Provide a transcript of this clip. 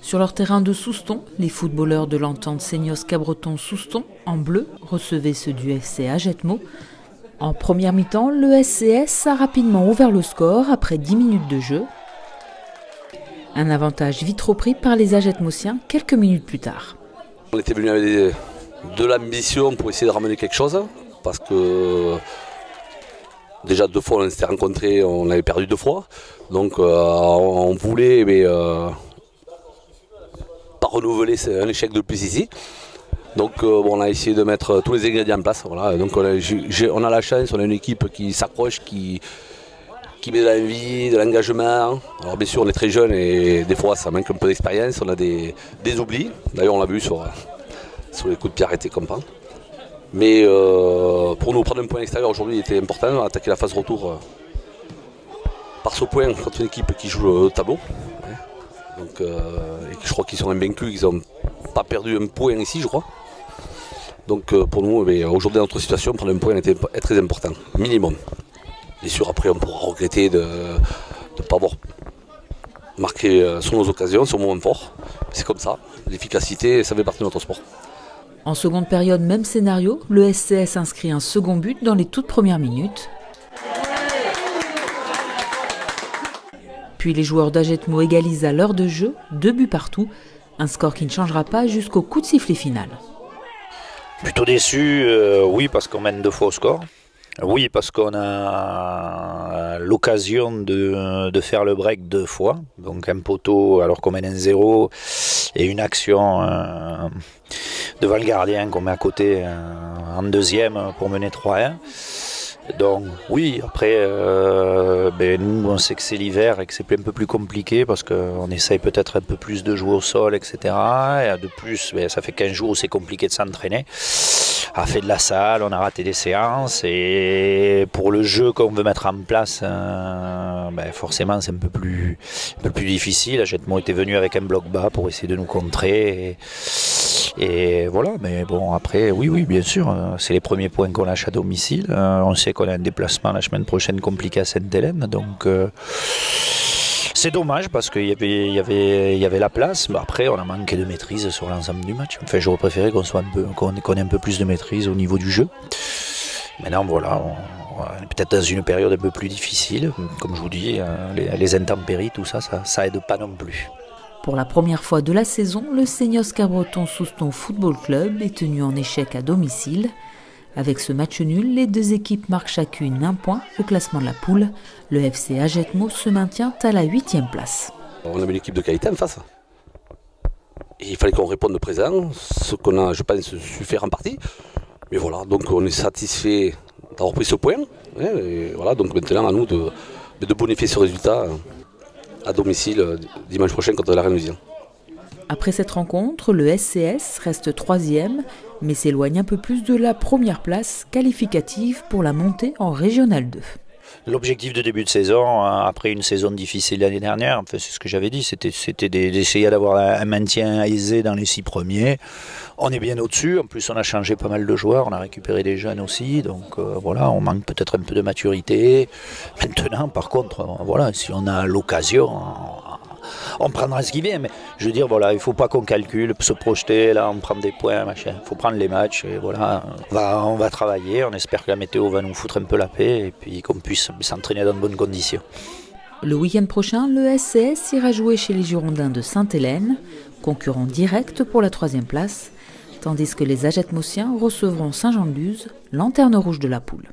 Sur leur terrain de Souston, les footballeurs de l'entente Seignos-Cabreton-Souston, en bleu, recevaient ceux du FC Agetmo. En première mi-temps, le SCS a rapidement ouvert le score après 10 minutes de jeu. Un avantage vite repris par les Agetmosiens quelques minutes plus tard. On était venu avec de l'ambition pour essayer de ramener quelque chose, parce que déjà 2 fois on s'était rencontrés, on avait perdu 2 fois, donc on voulait pas renouveler un échec de plus ici. Donc on a essayé de mettre tous les ingrédients en place. Voilà. Donc on a la chance, on a une équipe qui s'accroche, qui met de l'envie, de l'engagement. Alors bien sûr on est très jeune et des fois ça manque un peu d'expérience, on a des oublis. D'ailleurs on l'a vu sur les coups de pied arrêtés comme ça. Mais pour nous prendre un point extérieur aujourd'hui il était important, attaquer la phase retour par ce point contre une équipe qui joue le tableau. Donc, et je crois qu'ils sont invaincus, qu'ils n'ont pas perdu un point ici je crois. Donc pour nous aujourd'hui dans notre situation prendre un point était très important, minimum. Bien sûr, après, on pourra regretter de ne pas avoir marqué sur nos occasions, sur nos moments forts. C'est comme ça. L'efficacité, ça fait partie de notre sport. En seconde période, même scénario. Le SCS inscrit un second but dans les toutes premières minutes. Puis les joueurs d'Agetmo égalisent à l'heure de jeu, 2 buts partout. Un score qui ne changera pas jusqu'au coup de sifflet final. Plutôt déçu, oui, parce qu'on mène 2 fois au score. Oui, parce qu'on a l'occasion de faire le break 2 fois. Donc un poteau alors qu'on mène 1-0 et une action devant le gardien qu'on met à côté en deuxième pour mener 3-1. Donc oui, après nous on sait que c'est l'hiver et que c'est un peu plus compliqué parce qu'on essaye peut-être un peu plus de jouer au sol, etc. Et de plus, ça fait 15 jours où c'est compliqué de s'entraîner. On a fait de la salle, on a raté des séances et pour le jeu qu'on veut mettre en place, forcément c'est un peu plus difficile. Agetmo était venu avec un bloc bas pour essayer de nous contrer et voilà. Mais bon après, oui bien sûr, c'est les premiers points qu'on lâche à domicile. On sait qu'on a un déplacement la semaine prochaine compliqué à Sainte-Hélène, donc c'est dommage parce qu'il y avait la place, mais après on a manqué de maîtrise sur l'ensemble du match. Enfin, j'aurais préféré qu'on ait un peu plus de maîtrise au niveau du jeu. Maintenant voilà, on est peut-être dans une période un peu plus difficile. Comme je vous dis, les intempéries, tout ça aide pas non plus. Pour la première fois de la saison, le Seignos-Cabreton-Souston Football Club est tenu en échec à domicile. Avec ce match nul, les 2 équipes marquent chacune 1 point au classement de la poule. Le FC Agetmo se maintient à la 8e place. On avait une équipe de qualité en face. Et il fallait qu'on réponde de présent, ce qu'on a, je pense, su faire en partie. Mais voilà, donc on est satisfait d'avoir pris ce point. Et voilà, donc maintenant à nous de bonifier ce résultat à domicile dimanche prochain contre la Renousian. Après cette rencontre, le SCS reste 3e, mais s'éloigne un peu plus de la première place qualificative pour la montée en Régional 2. L'objectif de début de saison, après une saison difficile l'année dernière, c'est ce que j'avais dit, c'était d'essayer d'avoir un maintien aisé dans les 6 premiers. On est bien au-dessus, en plus on a changé pas mal de joueurs, on a récupéré des jeunes aussi, donc voilà, on manque peut-être un peu de maturité. Maintenant, par contre, voilà, si on a l'occasion, on prendra ce qui vient, mais je veux dire, voilà, il ne faut pas qu'on calcule, se projeter, là, on prend des points, machin. Il faut prendre les matchs, et voilà, on va travailler, on espère que la météo va nous foutre un peu la paix, et puis qu'on puisse s'entraîner dans de bonnes conditions. Le week-end prochain, le SCS ira jouer chez les Girondins de Sainte-Hélène, concurrent direct pour la 3e place, tandis que les Agetmosiens recevront Saint-Jean-de-Luz, lanterne rouge de la poule.